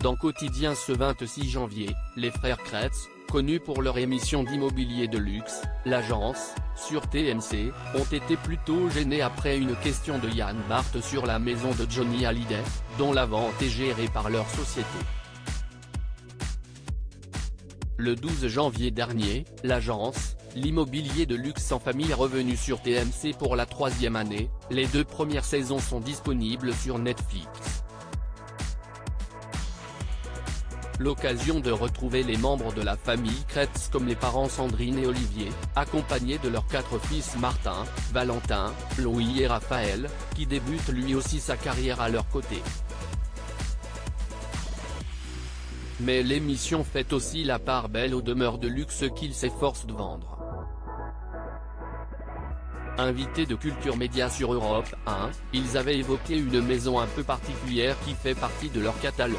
dans Quotidien ce 26 janvier, les frères Kretz, connus pour leur émission d'immobilier de luxe, l'agence, sur TMC, ont été plutôt gênés après une question de Yann Barth sur la maison de Johnny Hallyday, dont la vente est gérée par leur société. Le 12 janvier dernier, l'agence, l'immobilier de luxe en famille est revenu sur TMC pour la 3e année, les 2 premières saisons sont disponibles sur Netflix. L'occasion de retrouver les membres de la famille Kretz comme les parents Sandrine et Olivier, accompagnés de leurs 4 fils Martin, Valentin, Louis et Raphaël, qui débute lui aussi sa carrière à leur côté. Mais l'émission fait aussi la part belle aux demeures de luxe qu'ils s'efforcent de vendre. Invités de Culture Média sur Europe 1, ils avaient évoqué une maison un peu particulière qui fait partie de leur catalogue.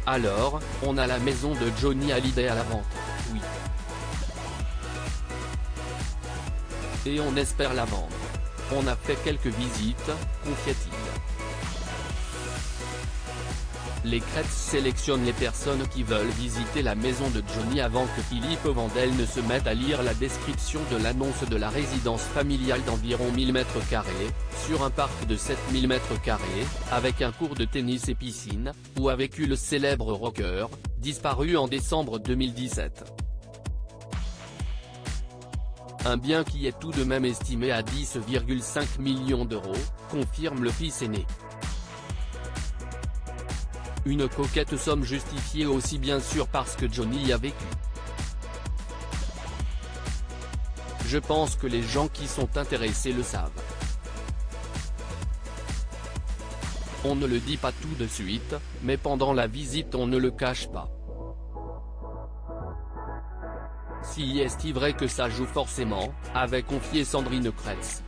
Alors, on a la maison de Johnny Hallyday à la vente, oui. Et on espère la vendre. On a fait quelques visites, confia-t-il. Les Kretz sélectionnent les personnes qui veulent visiter la maison de Johnny avant que Philippe Vandel ne se mette à lire la description de l'annonce de la résidence familiale d'environ 1000 m², sur un parc de 7000 m², avec un court de tennis et piscine, où a vécu le célèbre rocker, disparu en décembre 2017. Un bien qui est tout de même estimé à 10,5 millions d'euros, confirme le fils aîné. Une coquette somme justifiée aussi bien sûr parce que Johnny y a vécu. Je pense que les gens qui sont intéressés le savent. On ne le dit pas tout de suite, mais pendant la visite on ne le cache pas. Si est-il vrai que ça joue forcément, avait confié Sandrine Kretz.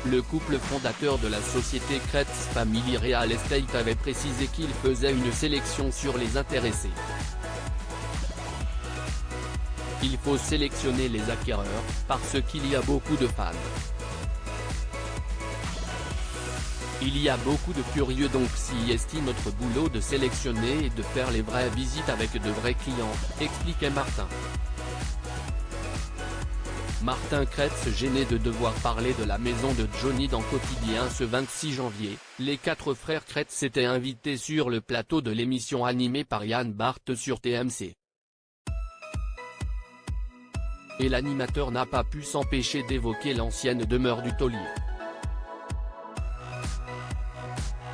Le couple fondateur de la société Kretz Family Real Estate avait précisé qu'il faisait une sélection sur les intéressés. Il faut sélectionner les acquéreurs, parce qu'il y a beaucoup de fans. Il y a beaucoup de curieux donc si est notre boulot de sélectionner et de faire les vraies visites avec de vrais clients, expliquait Martin. Martin Kretz gêné de devoir parler de la maison de Johnny dans Quotidien ce 26 janvier, les 4 frères Kretz étaient invités sur le plateau de l'émission animée par Yann Barth sur TMC. Et l'animateur n'a pas pu s'empêcher d'évoquer l'ancienne demeure du taulier.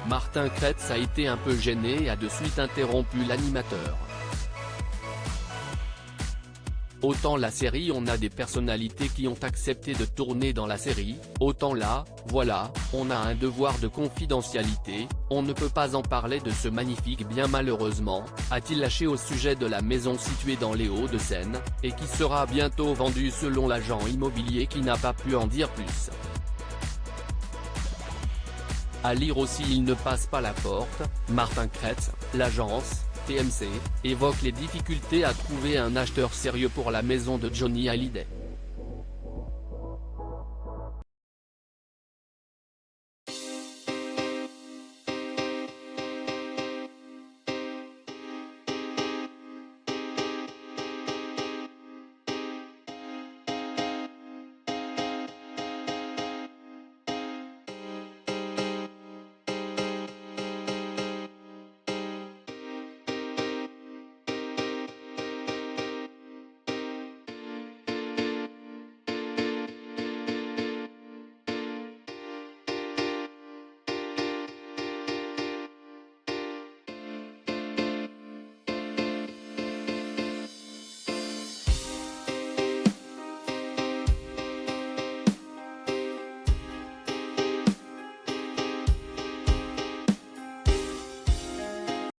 Martin Kretz a été un peu gêné et a de suite interrompu l'animateur. Autant la série on a des personnalités qui ont accepté de tourner dans la série, autant là, voilà, on a un devoir de confidentialité, on ne peut pas en parler de ce magnifique bien malheureusement, a-t-il lâché au sujet de la maison située dans les Hauts-de-Seine, et qui sera bientôt vendue selon l'agent immobilier qui n'a pas pu en dire plus. À lire aussi il ne passe pas la porte, Martin Kretz, l'agence, TMC, évoque les difficultés à trouver un acheteur sérieux pour la maison de Johnny Hallyday.